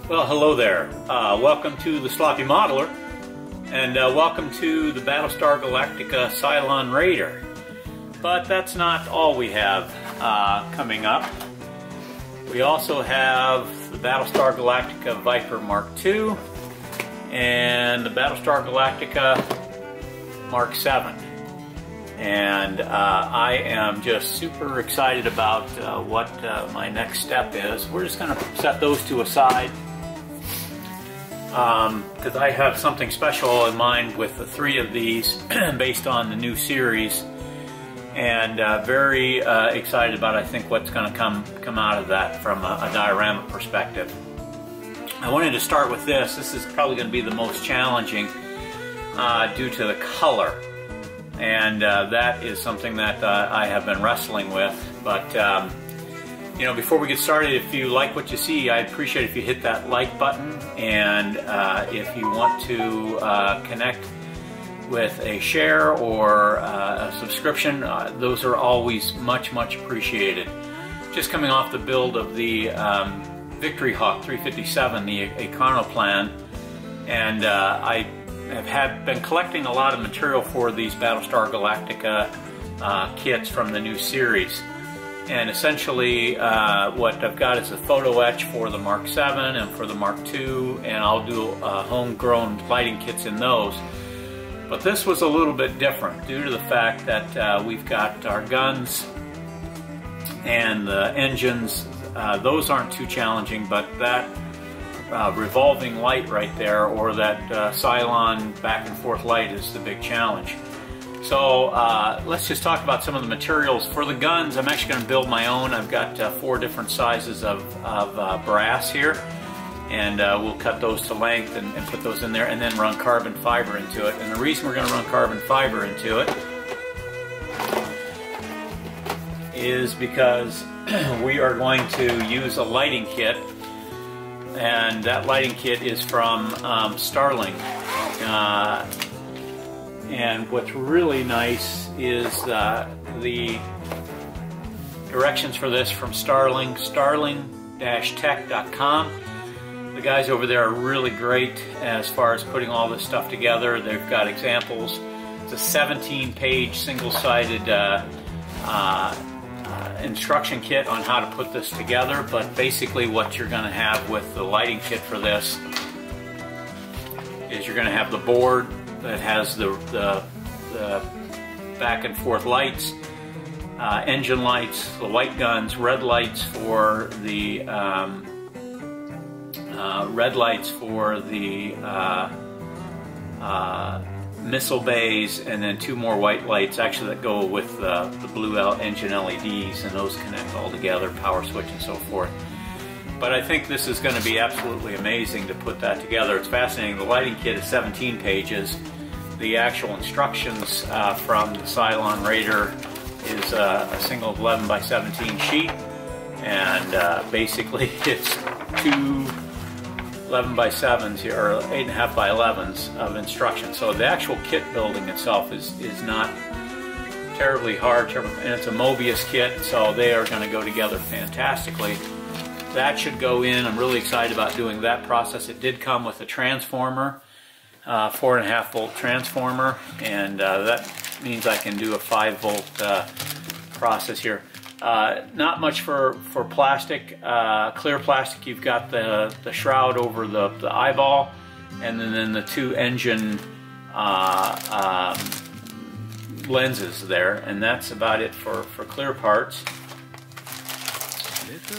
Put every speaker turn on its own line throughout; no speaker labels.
Well, hello there. Welcome to the Sloppy Modeler, and welcome to the Battle Star Galactica Cylon Raider. But that's not all we have coming up. We also have the Battle Star Galactica Viper Mark II and the Battle Star Galactica Mark VII. And I am just super excited about what my next step is. We're just going to set those two aside because I have something special in mind with the three of these based on the new series, and very excited about, I think, what's going to come out of that from a diorama perspective. I wanted to start with this. This is probably going to be the most challenging due to the color, and that is something that I have been wrestling with. But you know, before we get started, if you like what you see, I'd appreciate if you hit that like button, and if you want to connect with a share or a subscription, those are always much appreciated. Just coming off the build of the Victory Hawk 357, the Econoplan, and I have been collecting a lot of material for these Battlestar Galactica kits from the new series. And essentially what I've got is a photo etch for the Mark VII and for the Mark II, and I'll do homegrown lighting kits in those. But this was a little bit different due to the fact that we've got our guns and the engines. Those aren't too challenging, but that revolving light right there, or that Cylon back and forth light, is the big challenge. So let's just talk about some of the materials. For the guns, I'm actually going to build my own. I've got 4 different sizes of brass here, and we'll cut those to length and put those in there, and then run carbon fiber into it. And the reason we're going to run carbon fiber into it is because we are going to use a lighting kit, and that lighting kit is from Starling. And what's really nice is the directions for this from Starling, starling-tech.com. The guys over there are really great as far as putting all this stuff together. They've got examples. It's a 17-page single-sided instruction kit on how to put this together. But basically what you're going to have with the lighting kit for this is you're going to have the board that has the back and forth lights, engine lights, the white guns, red lights for the missile bays, and then 2 more white lights actually that go with the blue engine LEDs, and those connect all together, power switch and so forth. But I think this is going to be absolutely amazing to put that together. It's fascinating. The lighting kit is 17 pages. The actual instructions from the Cylon Raider is a single 11 by 17 sheet, and basically it's 2 11 by 7s here, or 8.5 by 11s of instructions. So the actual kit building itself is not terribly hard, and it's a Moebius kit, so they are going to go together fantastically. That should go in. I'm really excited about doing that process. It did come with a transformer, 4.5 volt transformer, and that means I can do a 5 volt process here. Not much for plastic, clear plastic. You've got the shroud over the eyeball, and then the 2 engine lenses there, and that's about it for clear parts.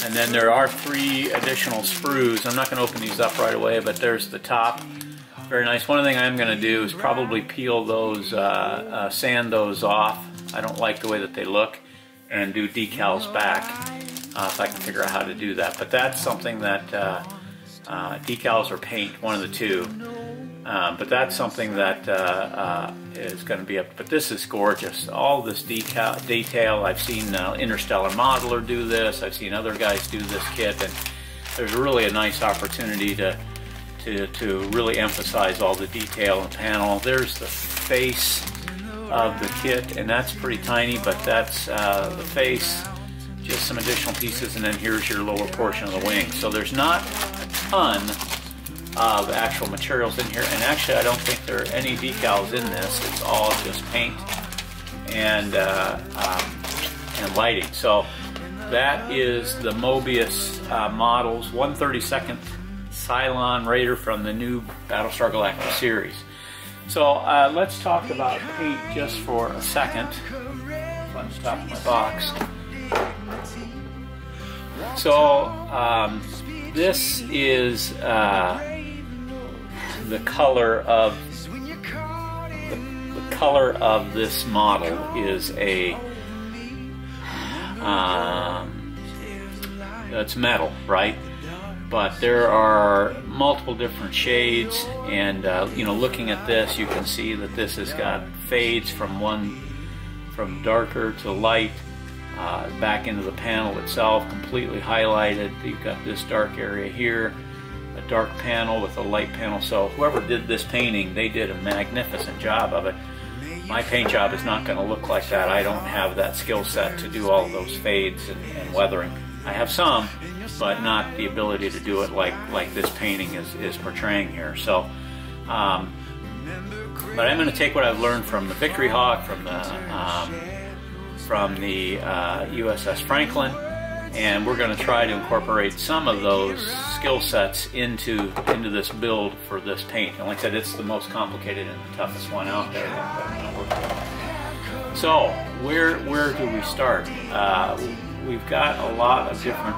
And then there are 3 additional sprues. I'm not going to open these up right away, but there's the top. Very nice. One thing I'm going to do is probably peel those, sand those off. I don't like the way that they look, and do decals back if I can figure out how to do that. But that's something that decals or paint, one of the 2. But that's something that is going to be up. But this is gorgeous. All this detail. I've seen Interstellar Modeler do this. I've seen other guys do this kit, and there's really a nice opportunity to really emphasize all the detail and panel. There's the face of the kit, and that's pretty tiny, but that's the face. just some additional pieces, and then here's your lower portion of the wing. So there's not a ton of actual materials in here, and actually I don't think there are any decals in this. It's all just paint and lighting. So that is the Moebius models 1/32 Cylon Raider from the new Battle Star Galactica series. So let's talk about paint just for a second. On the top of my box. So this is the color of the color of this model is a it's metal, right? But there are multiple different shades, and you know, looking at this, you can see that this has got fades from darker to light, back into the panel itself, completely highlighted. You've got this dark area here, a dark panel with a light panel. So whoever did this painting, they did a magnificent job of it. My paint job is not going to look like that. I don't have that skill set to do all of those fades and weathering. I have some, but not the ability to do it like this painting is portraying here. So, but I'm going to take what I've learned from the Victory Hawk, from the USS Franklin, and we're going to try to incorporate some of those skill sets into this build for this paint. And like I said, it's the most complicated and the toughest one out there that I'm going to work with. So where do we start? We've got a lot of different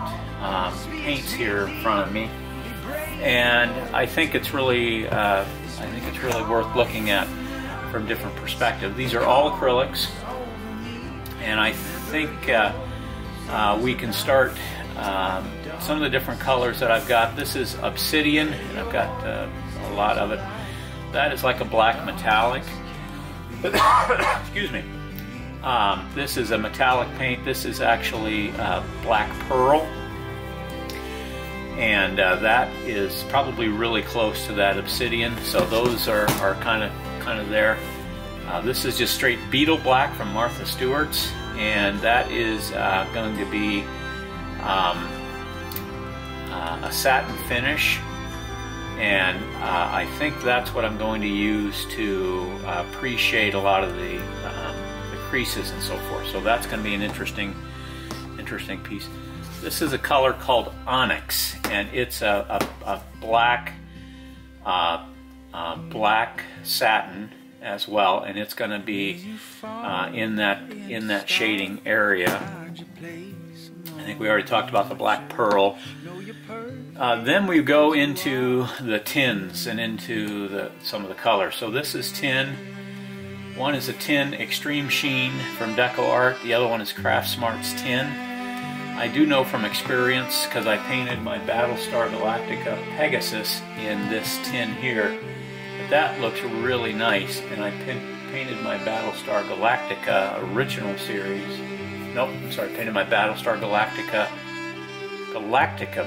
paints here in front of me, and I think it's really worth looking at from different perspectives. These are all acrylics, and I think we can start some of the different colors that I've got. This is obsidian, and I've got a lot of it. That is like a black metallic. Excuse me. This is a metallic paint. This is actually black pearl, and that is probably really close to that obsidian. So those are kind of there. This is just straight beetle black from Martha Stewart's, and that is going to be a satin finish, and I think that's what I'm going to use to pre-shade a lot of the creases and so forth. So that's going to be an interesting piece. This is a color called onyx, and it's a black black satin as well, and it's going to be in that shading area. I think we already talked about the black pearl. Then we go into the tins and into some of the colors. So this is tin. One is a tin Extreme Sheen from Deco Art. The other one is Craft Smart's tin. I do know from experience, because I painted my Battle Star Galactica Pegasus in this tin here, that looks really nice. And I painted my Battle Star Galactica original series. Nope, I'm sorry, painted my Battle Star Galactica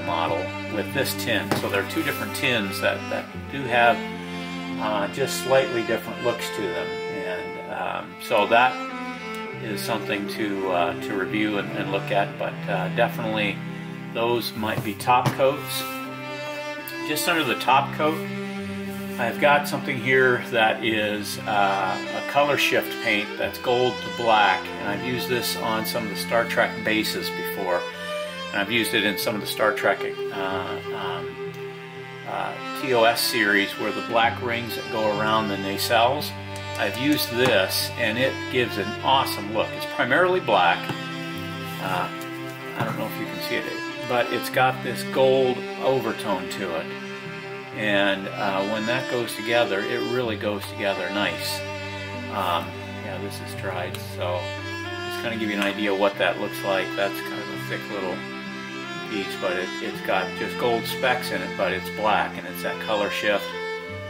model with this tin. So there are two different tins that do have just slightly different looks to them. So that is something to review and look at, but definitely those might be top coats. Just under the top coat, I've got something here that is a color shift paint that's gold to black, and I've used this on some of the Star Trek bases before, and I've used it in some of the Star Trek TOS series where the black rings that go around the nacelles. I've used this, and it gives an awesome look. It's primarily black. I don't know if you can see it, but it's got this gold overtone to it. And when that goes together, it really goes together nice. Yeah, this is dried, so just kind of give you an idea what that looks like. That's kind of a thick little piece, but it's got just gold specks in it, but it's black, and it's that color shift.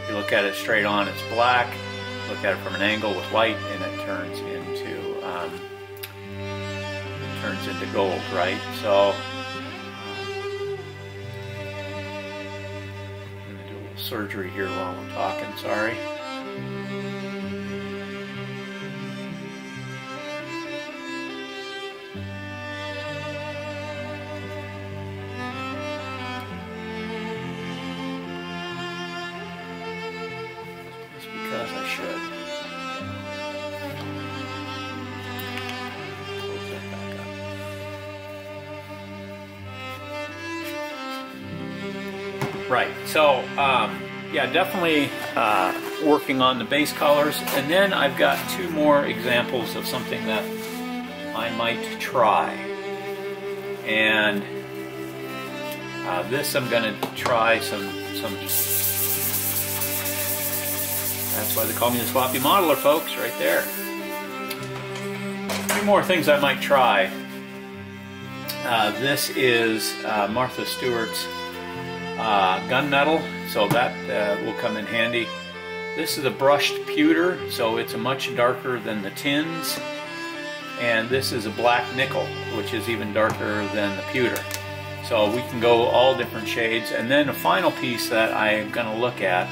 If you look at it straight on, it's black. Look at it from an angle with light, and it turns into gold, right? So I'm going to do a little surgery here while we're talking. Sorry. Right, so yeah, definitely working on the base colors, and then I've got two more examples of something that I might try. And this I'm going to try some. That's why they call me the sloppy modeler, folks, right there. Two more things I might try. This is Martha Stewart's gunmetal, so that will come in handy. This is a brushed pewter, so it's much darker than the tins. And this is a black nickel, which is even darker than the pewter. So we can go all different shades. And then a final piece that I'm going to look at,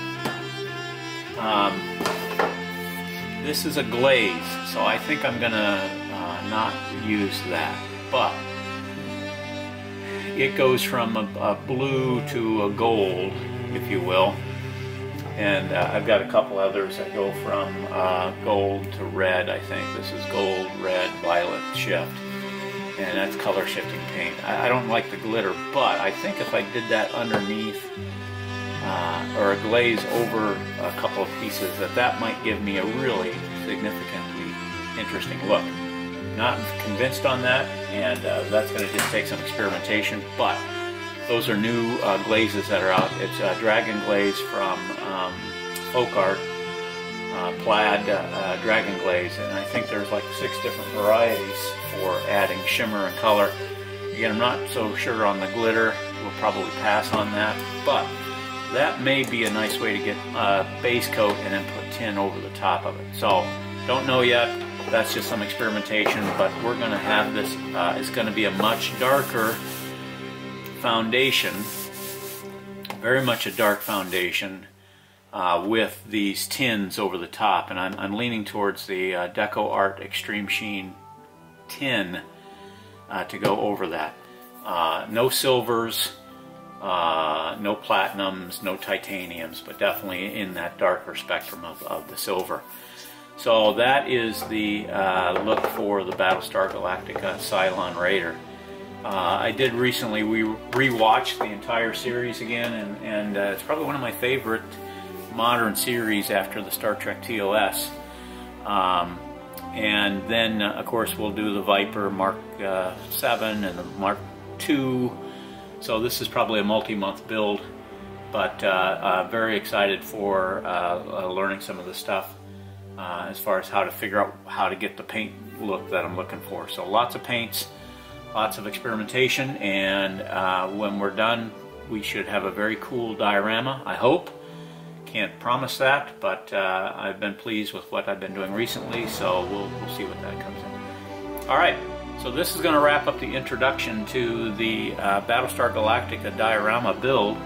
this is a glaze, so I think I'm going to not use that. But it goes from a blue to a gold, if you will. And I've got a couple others that go from gold to red, I think. This is gold, red, violet shift. And that's color shifting paint. I don't like the glitter, but I think if I did that underneath or a glaze over a couple of pieces, that might give me a really significantly interesting look. Not convinced on that, and that's going to just take some experimentation, but those are new glazes that are out. It's a dragon glaze from Folk Art, plaid dragon glaze, and I think there's like 6 different varieties for adding shimmer and color. Again, I'm not so sure on the glitter. We'll probably pass on that, but that may be a nice way to get base coat and then put tin over the top of it. So, don't know yet. That's just some experimentation, but we're going to have this, it's going to be a much darker foundation, very much a dark foundation with these tins over the top, and I'm leaning towards the Deco Art Extreme Sheen tin to go over that. No silvers, no platinums, no titaniums, but definitely in that darker spectrum of the silver. So that is the look for the Battle Star Galactica Cylon Raider. I did recently rewatch the entire series again, and it's probably one of my favorite modern series after the Star Trek TOS. And then, of course, we'll do the Viper Mark 7 and the Mark 2. So this is probably a multi-month build, but very excited for learning some of the stuff as far as how to figure out how to get the paint look that I'm looking for. So lots of paints, lots of experimentation, and when we're done, we should have a very cool diorama, I hope. Can't promise that, but I've been pleased with what I've been doing recently, so we'll see what that comes in. All right, so this is going to wrap up the introduction to the Battlestar Galactica diorama build.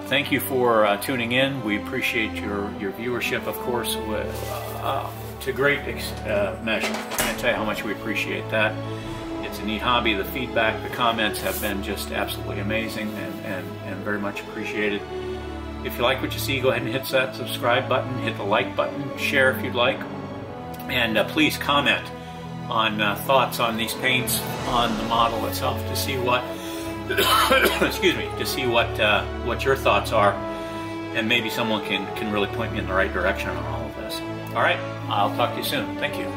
Thank you for tuning in. We appreciate your viewership, of course, to great measure. I can't tell you how much we appreciate that. It's a neat hobby. The feedback, the comments have been just absolutely amazing and very much appreciated. If you like what you see, go ahead and hit that subscribe button, hit the like button, share if you'd like, and please comment on thoughts on these paints on the model itself to see what excuse me, to see what your thoughts are, and maybe someone can really point me in the right direction on all of this. All right, I'll talk to you soon. Thank you.